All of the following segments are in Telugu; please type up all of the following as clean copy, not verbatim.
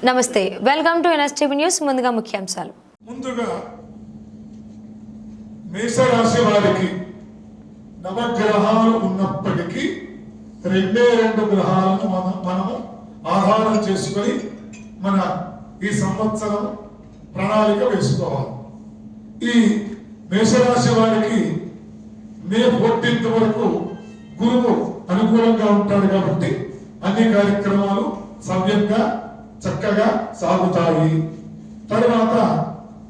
నమస్తే, వెల్కమ్ టు ఎన్ఎస్టీవీ న్యూస్. ముందుగా ముఖ్యాంశాలు. ముందుగా మేషరాశి వారికి నవగ్రహాలు ఉన్నప్పటికీ రెండే రెండు గ్రహాలను మనము ఆధారం చేసుకొని మన ఈ సంవత్సరం ప్రణాళిక వేసుకోవాలి. ఈ మేషరాశి వారికి మే 14 వరకు గురువు అనుకూలంగా ఉంటాడు కాబట్టి అన్ని కార్యక్రమాలు సవ్యంగా చక్కగా సాగుతాయి. తర్వాత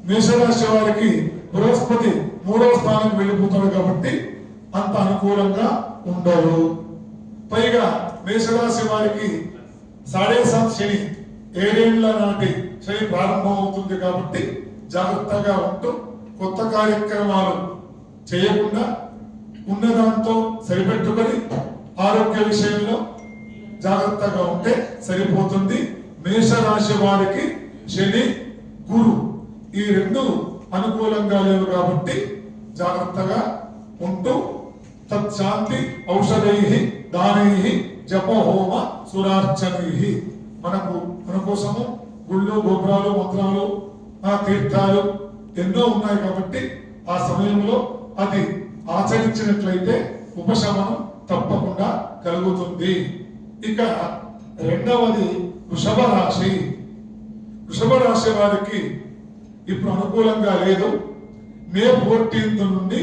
మేషరాశి వారికి బృహస్పతి 3వ స్థానం వెళ్ళిపోతాడు కాబట్టి అంత అనుకూలంగా ఉండదు. పైగా మేషరాశి వారికి 7.5 శని 7 ఏళ్ల నాటి శని ప్రారంభం అవుతుంది కాబట్టి జాగ్రత్తగా ఉంటూ కొత్త కార్యక్రమాలు చేయకుండా ఉన్నదాంతో సరిపెట్టుకొని ఆరోగ్య విషయంలో జాగ్రత్తగా ఉంటే సరిపోతుంది. మేషరాశి వారికి శని గురు ఈ రెండు అనుకూలంగా లేవు కాబట్టి జాగ్రత్తగా ఉంటూ తత్శాంతి ఔషధై దానై జపహోమ సురార్చనై మన కోసము గుళ్ళు గోపురాలు మంత్రాలు తీర్థాలు ఎన్నో ఉన్నాయి కాబట్టి ఆ సమయంలో అది ఆచరించినట్లయితే ఉపశమనం తప్పకుండా కలుగుతుంది. ఇక రెండవది వృషభ రాశి. వృషభ రాశి వారికి ఇప్పుడు అనుకూలంగా లేదు. మే 14 నుండి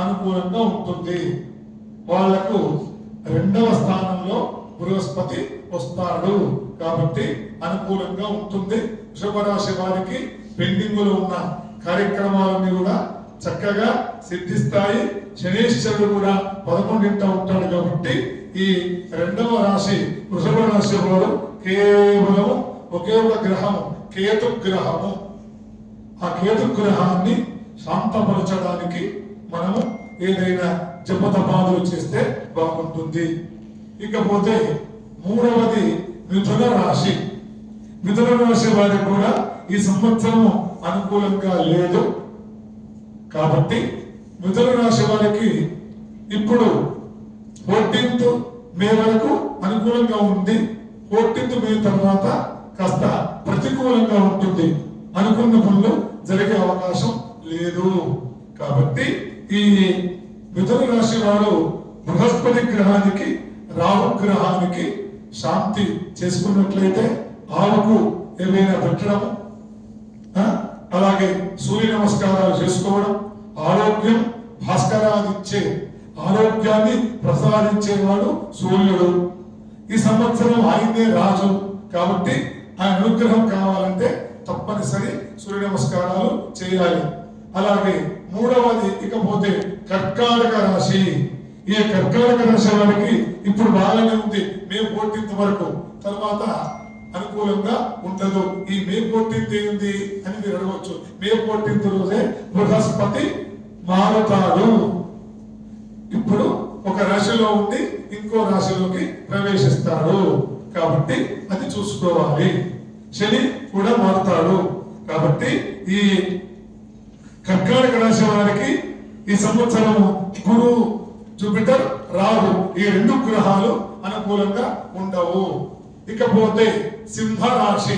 అనుకూలంగా ఉంటుంది. వాళ్లకు 2వ స్థానంలో బృహస్పతి వస్తాడు కాబట్టి అనుకూలంగా ఉంటుంది. వృషభ రాశి వారికి పెండింగ్ లో ఉన్న కార్యక్రమాలన్నీ కూడా చక్కగా సిద్ధిస్తాయి. శనీశ్వరుడు కూడా 11వ ఉంటాడు కాబట్టి ఈ 2వ రాశి వృషభ రాశి వారు కేవలం ఒకే ఒక గ్రహము కేతు గ్రహము. ఆ కేతు గ్రహాన్ని శాంతపరచడానికి మనము ఏదైనా జపతపాదులు చేస్తే బాగుంటుంది. ఇకపోతే 3వది మిథున రాశి. మిథున రాశి వారికి కూడా ఈ సంవత్సరము అనుకూలంగా లేదు కాబట్టి మిథున రాశి వారికి ఇప్పుడు 14th మే వరకు అనుకూలంగా ఉంది. 14th మే తర్వాత కాస్త ప్రతికూలంగా ఉంటుంది. అనుకున్న పనులు జరిగే అవకాశం లేదు కాబట్టి ఈ మిథున రాశి వారు బృహస్పతి గ్రహానికి రాహు గ్రహానికి శాంతి చేసుకున్నట్లయితే ఆవుకు ఏమైనా పెట్టడం, అలాగే సూర్య నమస్కారాలు చేసుకోవడం, ఆరోగ్యం భాస్కరాన్నిచ్చే ఆరోగ్యాన్ని ప్రసాదించేవాడు సూర్యుడు. ఈ సంవత్సరం ఆయనే రాజు కాబట్టి ఆయన అనుగ్రహం కావాలంటే తప్పనిసరి సూర్య నమస్కారాలు చేయాలి. అలాగే 3వది ఇకపోతే కర్కాటక రాశి. ఈ కర్కాటక రాశి వారికి ఇప్పుడు బాగానే ఉంది మే 14 వరకు. తర్వాత అనుకూలంగా ఉండదు. ఈ మే 14 ఏంది అని మీరు అడగవచ్చు. మే 14 రోజే బృహస్పతి మారుతాడు. ఇప్పుడు ఒక రాశిలో ఉండి ఇంకో రాశిలోకి ప్రవేశిస్తాడు కాబట్టి అది చూసుకోవాలి. శని కూడా మారుతాడు కాబట్టి ఈ కర్కాటక రాశి వారికి ఈ సంవత్సరం గురు జూపిటర్ రాహు ఈ 2 గ్రహాలు అనుకూలంగా ఉండవు. ఇకపోతే సింహరాశి.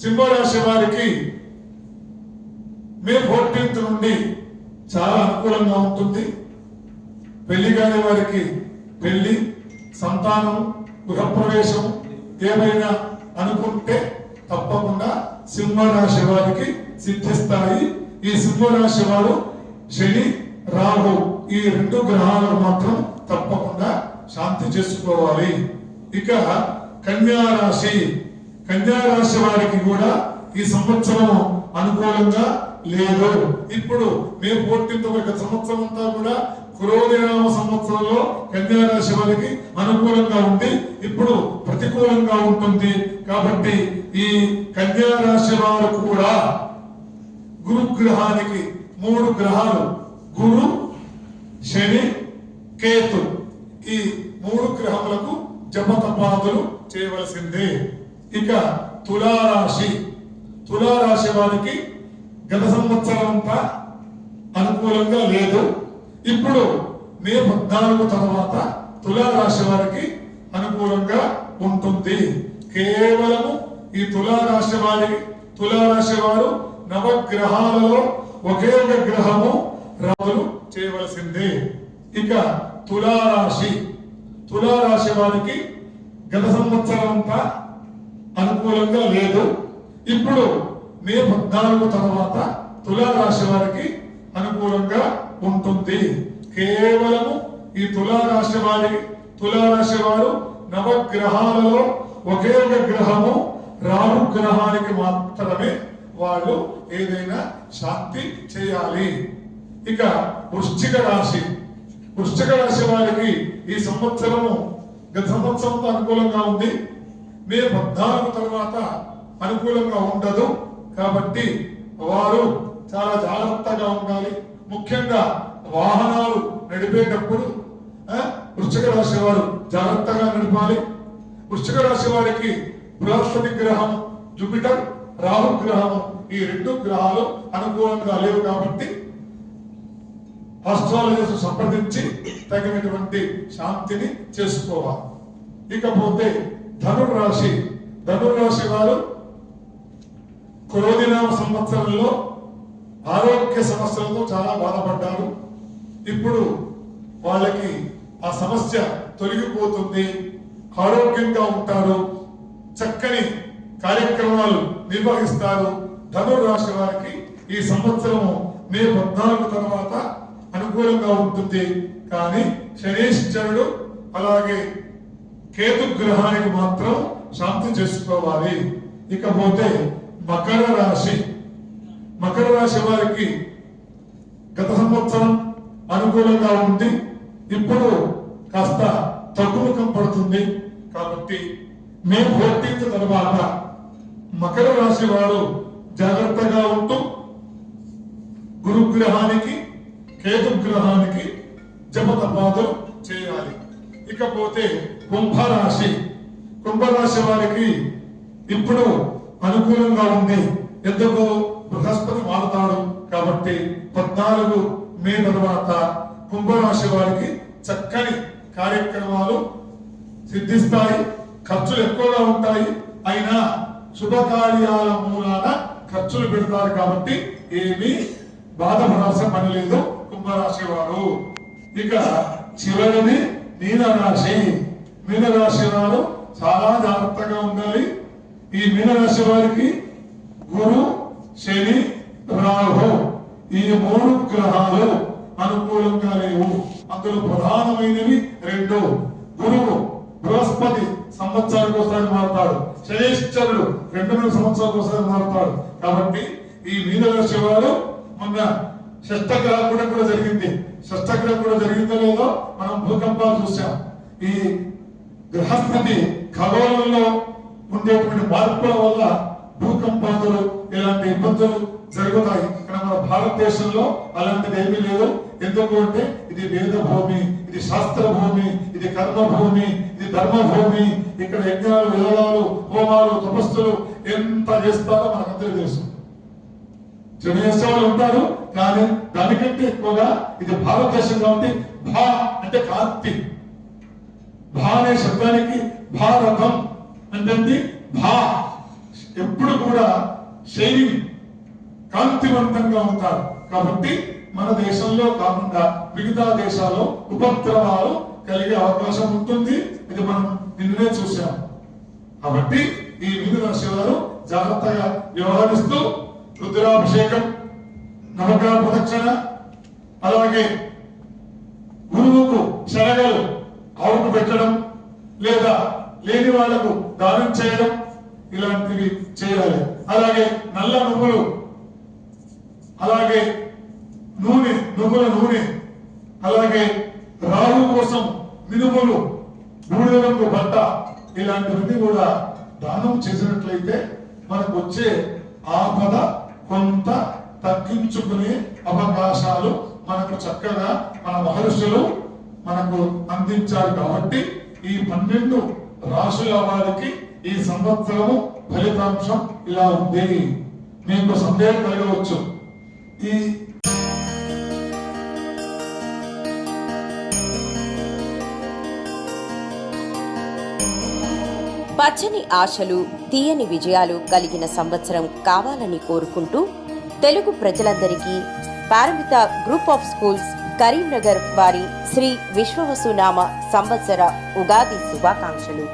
సింహరాశి వారికి మే 14 నుండి చాలా అనుకూలంగా ఉంటుంది. పెళ్లి కాని వారికి పెళ్లి, సంతానం, గృహప్రవేశం ఏమైనా అనుకుంటే తప్పకుండా సింహరాశి వారికి సిద్ధిస్తాయి. ఈ సింహరాశి వారు శని రాహు ఈ 2 గ్రహాలకు మాత్రం తప్పకుండా శాంతి చేసుకోవాలి. ఇక కన్యారాశి. కన్యారాశి వారికి కూడా ఈ సంవత్సరం అనుకూలంగా లేదు. ఇప్పుడు మే 14 వరకు సంవత్సరం అంతా కూడా క్రోధినామ సంవత్సరంలో కన్యారాశి వారికి అనుకూలంగా ఉంది. ఇప్పుడు ప్రతికూలంగా ఉంటుంది కాబట్టి ఈ కన్యారాశి వారు కూడా గురుగ్రహానికి 3 గ్రహాలు గురు శని కేతు ఈ 3 గ్రహములకు జపతపాదులు చేయవలసిందే. ఇక తులారాశి. తులారాశి వారికి గత సంవత్సరం అంతా అనుకూలంగా లేదు. ఇప్పుడు మే 14 తర్వాత తులారాశి వారికి అనుకూలంగా ఉంటుంది. కేవలము ఈ తులారాశి వారు నవగ్రహాలలో ఒకే ఒక గ్రహము రాజులు చేయవలసిందే. ఇక తులారాశి వారికి గత సంవత్సరం అంతా అనుకూలంగా లేదు. ఇప్పుడు మే 14 తర్వాత తులారాశి వారికి అనుకూలంగా ఉంటుంది. కేవలము ఈ తులారాశి వారు నవగ్రహాలలో ఒకే ఒక గ్రహము రాహు గ్రహానికి మాత్రమే వాళ్ళు ఏదైనా శాంతి చేయాలి. ఇక వృశ్చిక రాశి వారికి ఈ సంవత్సరము గత సంవత్సరంతో అనుకూలంగా ఉంది. మే 14 తర్వాత అనుకూలంగా ఉండదు. కాబట్టి వారు చాలా జాగ్రత్తగా ఉండాలి. ముఖ్యంగా వాహనాలు నడిపేటప్పుడు వృశ్చిక రాశి వారు జాగ్రత్తగా నడపాలి. వృశ్చిక రాశి వారికి బృహస్పతి గ్రహం, జూపిటర్, రాహు గ్రహము ఈ 2 గ్రహాలు అనుకూలంగా లేవు. కాబట్టి ఆస్ట్రాలజర్స్ సంప్రదించి తగినటువంటి శాంతిని చేసుకోవాలి. ఇకపోతే ధనుర్రాశి వారు క్రోధినామ సంవత్సరంలో ఆరోగ్య సమస్యలతో చాలా బాధపడ్డారు. ఇప్పుడు వాళ్ళకి ఆ సమస్య తొలగిపోతుంది. ఆరోగ్యంగా ఉంటారు. చక్కని కార్యక్రమాలు నిర్వహిస్తారు. ధనుర్రాశి వారికి ఈ సంవత్సరము మే 14 తర్వాత అనుకూలంగా ఉంటుంది. కానీ శనీశ్వరుడు అలాగే కేతు గ్రహానికి మాత్రం శాంతి చేసుకోవాలి. ఇకపోతే మకర రాశి వారికి గత సంవత్సరం అనుకూలంగా ఉంది. ఇప్పుడు కాస్త తగ్గుముఖం పడుతుంది. కాబట్టి మే 14 తర్వాత మకర రాశి వారు జాగ్రత్తగా ఉంటూ గురుగ్రహానికి, కేతు గ్రహానికి జపతపాదులు చేయాలి. ఇకపోతే కుంభరాశి వారికి ఇప్పుడు అనుకూలంగా ఉంది. ఎందుకు? బృహస్పతి మారుతాడు. కాబట్టి 14 మే తర్వాత కుంభరాశి వారికి చక్కని కార్యక్రమాలు సిద్ధిస్తాయి. ఖర్చులు ఎక్కువగా ఉంటాయి. అయినా శుభకార్యాల మూలాన ఖర్చులు పెడతారు. కాబట్టి ఏమీ బాధపడాల్సిన పని లేదు కుంభరాశి వారు. ఇక చివరిది మీనరాశి వారు చాలా జాగ్రత్తగా ఉండాలి. ఈ మీనరాశి వారికి గురు, శని, రాహు ఈ 3 గ్రహాలు అనుకూలంగా లేవు. అందులో ప్రధానమైనవి 2. గురువు బృహస్పతి సంవత్సరానికి ఒకసారి మారుతాడు. శనీశ్వరుడు 2 సంవత్సరాలకు ఒకసారి మారుతాడు. కాబట్టి ఈ మీనరాశి వారు మొన్న షష్టగ్రహం కూడా జరిగింది. షష్టగ్రహం కూడా జరిగిందో లేదో మనం భూకంపాలు చూసాం. ఈ గ్రహస్థితి ఖగోళంలో ఉండేటువంటి మార్పుల వల్ల భూకంపాదులు ఇలాంటి ఇబ్బందులు జరుగుతాయి. ఇక్కడ మన భారతదేశంలో అలాంటిది ఏమీ లేదు. ఎందుకు అంటే ఇది వేద భూమి, ఇది శాస్త్ర భూమి, ఇది కర్మ భూమి, ఇది ధర్మ భూమి. ఇక్కడ యజ్ఞాలు, వేదాలు, హోమాలు, తపస్సులు ఎంత చేస్తారో మనకందరికీ తెలుసు. చెడు చేసే వాళ్ళు ఉంటారు. కానీ దానికంటే ఎక్కువగా ఇది భారతదేశం కాబట్టి భా అంటే కాంతి. భా అనే శబ్దానికి భారతం అంటే భా ఎప్పుడు కూడా శైలి కాంతివంతంగా ఉంటారు. కాబట్టి మన దేశంలో కాకుండా మిగతా దేశాల్లో ఉపద్రవాలు కలిగే అవకాశం ఉంటుంది. ఇది మనం నిన్ననే చూసాం. కాబట్టి ఈ మీనరాశి వారు జాగ్రత్తగా వ్యవహరిస్తూ రుద్రాభిషేకం, నవగ్రహ ప్రదక్షిణ, అలాగే గురువుకు శనగలు ఆవుకు పెట్టడం లేదా లేని వాళ్లకు దానం చేయడం ఇలాంటివి చేయాలి. అలాగే నల్ల నువ్వులు, అలాగే నువ్వుల నూనె, అలాగే రాహు కోసం మినుములు, బూడిద రంగు బట్ట ఇలాంటివన్నీ కూడా దానం చేసినట్లయితే మనకు వచ్చే ఆపద కొంత తగ్గించుకునే అవకాశాలు మనకు చక్కగా మన మహర్షులు మనకు అందించారు. కాబట్టి ఈ 12 రాశుల వారికి ఈ సంవత్సరము ఫలితాంశం ఇలా ఉంది. మీకు సందేహం కలగవచ్చు. ఈ పచ్చని ఆశలు, తీయని విజయాలు కలిగిన సంవత్సరం కావాలని కోరుకుంటూ తెలుగు ప్రజలందరికీ Paramita group of schools Karimnagar వారి శ్రీ విశ్వవసునామ సంవత్సర ఉగాది శుభాకాంక్షలు.